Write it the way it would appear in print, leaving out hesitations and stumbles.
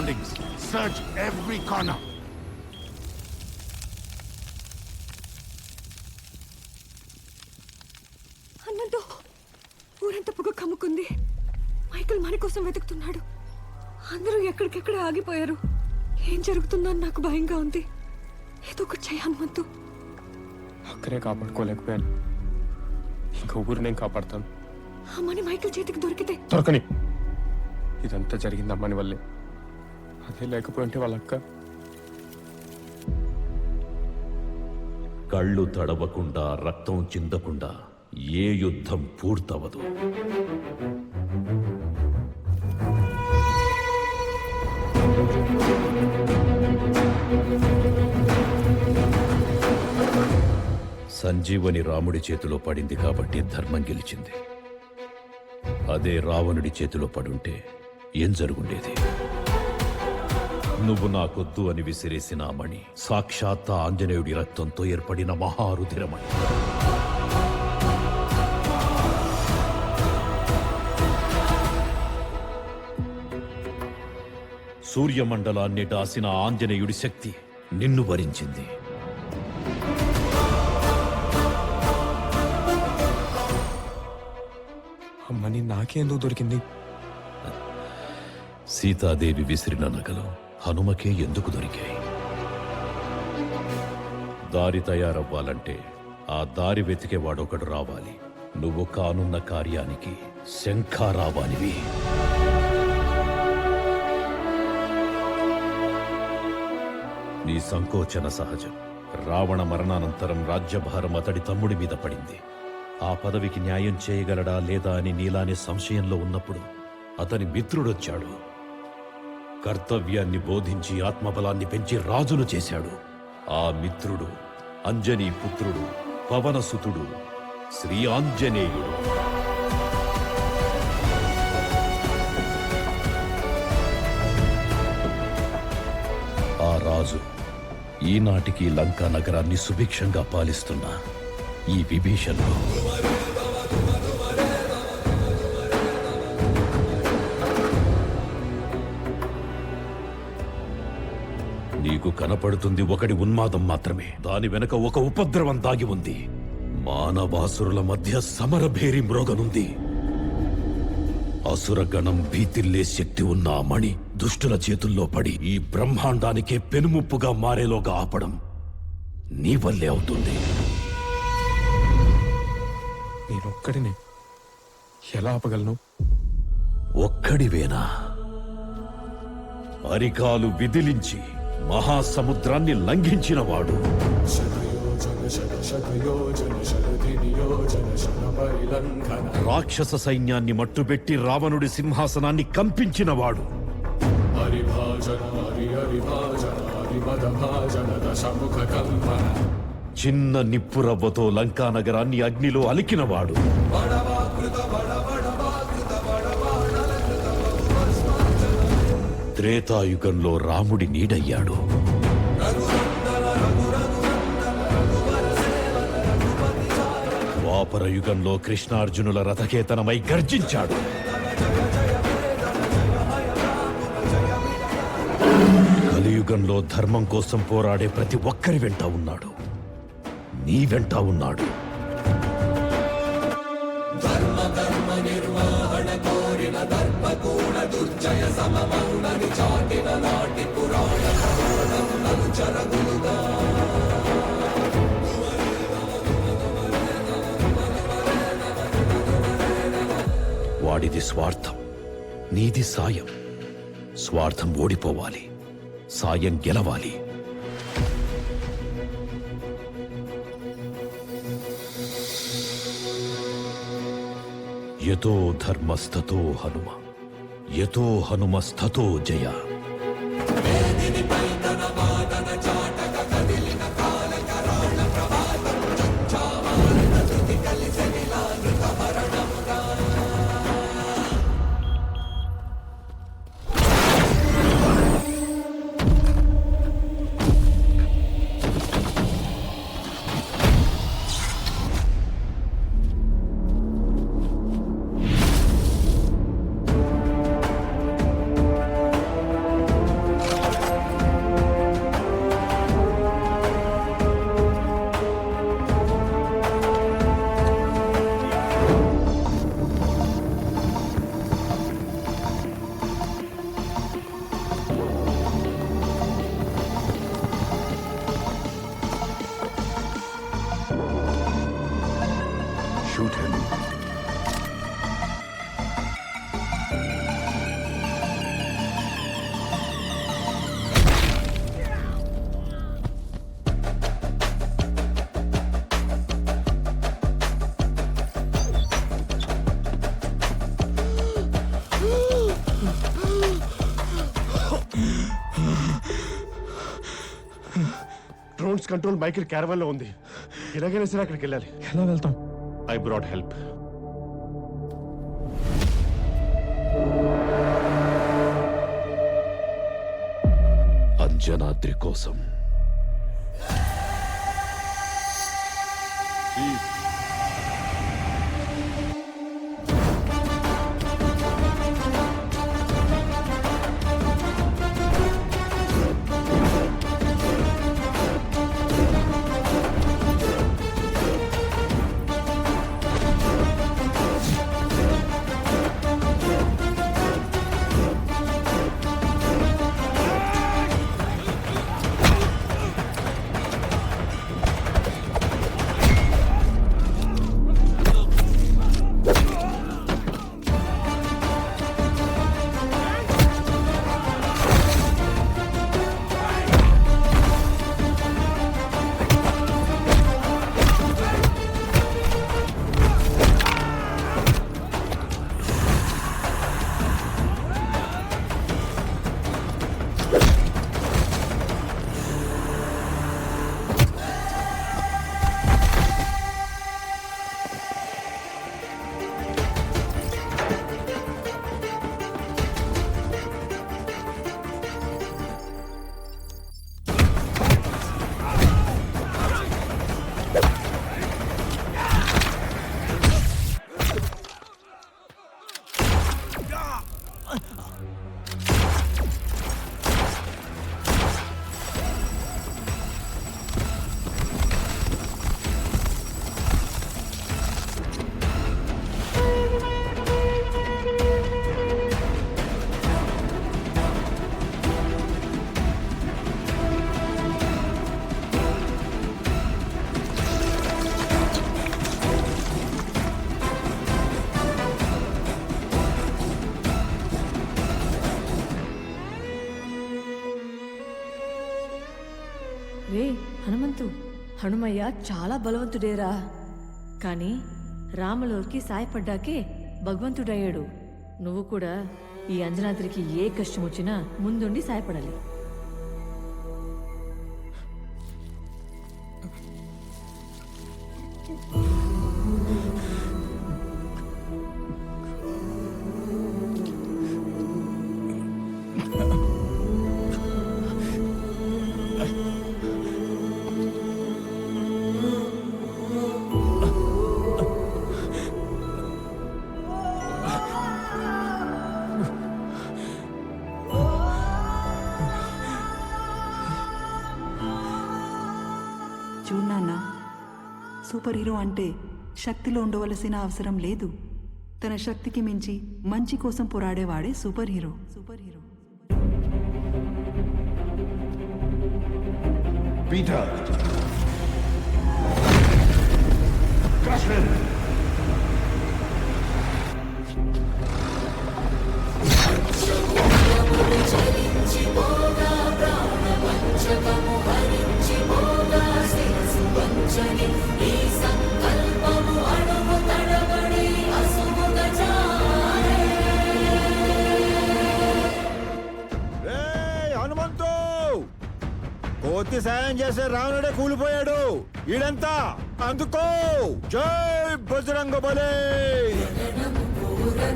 surroundings. Search every corner. అన్నట్టు ఊరంతా పొగ కమ్ముకుంది. మైకల్ మన కోసం వెతుకుతున్నాడు. అందరూ ఎక్కడికెక్కడ ఆగిపోయారు. ఏం జరుగుతుందో అని నాకు భయంగా ఉంది. ఏదో ఒకటి చెయ్యి హనుమంతు. అక్కడే కాపాడుకోలేకపోయాను, ఇంకా ఊరు నేను కాపాడుతాను. అమ్మని మైకల్ చేతికి దొరికితే దొరకని. ఇదంతా జరిగింది అమ్మని వల్లే. అదే లేకపోయింటే వాళ్ళ అక్క. కళ్ళు తడవకుండా రక్తం చిందకుండా ఏ యుద్ధం పూర్తవదు. సంజీవని రాముడి చేతిలో పడింది కాబట్టి ధర్మం గెలిచింది. అదే రావణుడి చేతిలో పడుంటే ఏం జరుగుండేది? నువ్వు నాకొద్దు అని విసిరేసిన మణి సాక్షాత్ ఆంజనేయుడి రక్తంతో ఏర్పడిన మహారుధిరమణి. సూర్యమండలాన్ని డాసిన ఆంజనేయుడి శక్తి నిన్ను వరించింది. అమ్మని నాకేందుకు దొరికింది? సీతాదేవి విసిరిన నగలు హనుమకే ఎందుకు దొరికాయి? దారి తయారవ్వాలంటే ఆ దారి వెతికేవాడొకడు రావాలి. నువ్వు కానున్న కార్యానికి శంఖారావానివి. నీ సంకోచన సహజం. రావణ మరణానంతరం రాజ్యభారం అతడి తమ్ముడి మీద పడింది. ఆ పదవికి న్యాయం చేయగలడా లేదా అని నీలానే సంశయంలో ఉన్నప్పుడు అతని మిత్రుడొచ్చాడు. కర్తవ్యాన్ని బోధించి ఆత్మబలాన్ని పెంచి రాజును చేశాడు. ఆ మిత్రుడు అంజనీ పుత్రుడు పవనసుతుడు శ్రీ ఆంజనేయుడు. ఆ రాజు ఈనాటికి లంకా నగరాన్ని సుభిక్షంగా పాలిస్తున్న ఈ విభీషణుడు. నీకు కనపడుతుంది ఒకటి ఉన్మాదం మాత్రమే. దాని వెనక ఒక ఉపద్రవం దాగి ఉంది. మానవాసురుల మధ్య సమరభేరి మ్రోగనుంది. అసురగణం భీతిల్లే శక్తి ఉన్న ఆ మణి దుష్టుల చేతుల్లో పడి ఈ బ్రహ్మాండానికే పెనుముప్పుగా మారేలోగా ఆపడం నీ వల్లే అవుతుంది. నేనొక్కడినే ఎలా ఆపగలను? ఒక్కడివేనా? అరికాలు విదిలించి మహాసముద్రాన్ని లంఘించినవాడు. రాక్షస సైన్యాన్ని మట్టుబెట్టి రావణుడి సింహాసనాన్ని కంపించినవాడు. చిన్న నిప్పురవ్వతో లంకా నగరాన్ని అగ్నిలో అలికినవాడు. త్రేతాయుగంలో రాముడి నీడయ్యాడు. ద్వాపర యుగంలో కృష్ణార్జునుల రథకేతనమై గర్జించాడు. కలియుగంలో ధర్మం కోసం పోరాడే ప్రతి ఒక్కరి వెంట ఉన్నాడు. నీ వెంట ఉన్నాడు. వాడిది స్వార్థం, నీది సాయం. స్వార్థం ఓడిపోవాలి, సాయం గెలవాలి. యతో ధర్మస్తతో హనుమ, యతో హనుమస్తతో జయ. shoot him. Drones control Michael caravan లో ఉంది. ఎలాగైనా సరే అక్కడికి వెళ్ళాలి. ఎలా వెళ్తాం? I brought help. అంజనాద్రి కోసం. రే హనుమంతు, హనుమయ్య చాలా బలవంతుడేరా. కానీ రాములోకి సాయపడ్డాకే భగవంతుడయ్యాడు. నువ్వు కూడా ఈ అంజనాద్రికి ఏ కష్టం వచ్చినా ముందుండి సాయపడాలి. చూడ్నాన్నా, సూపర్ హీరో అంటే శక్తిలో ఉండవలసిన అవసరం లేదు. తన శక్తికి మించి మంచి కోసం పోరాడేవాడే super hero. Super hero. Peter! Crush him! Hanumanthu, కోతి సాయం చేసే రావణుడే కూలిపోయాడు. ఈడంతా అందుకో. జై బజరంగబలి.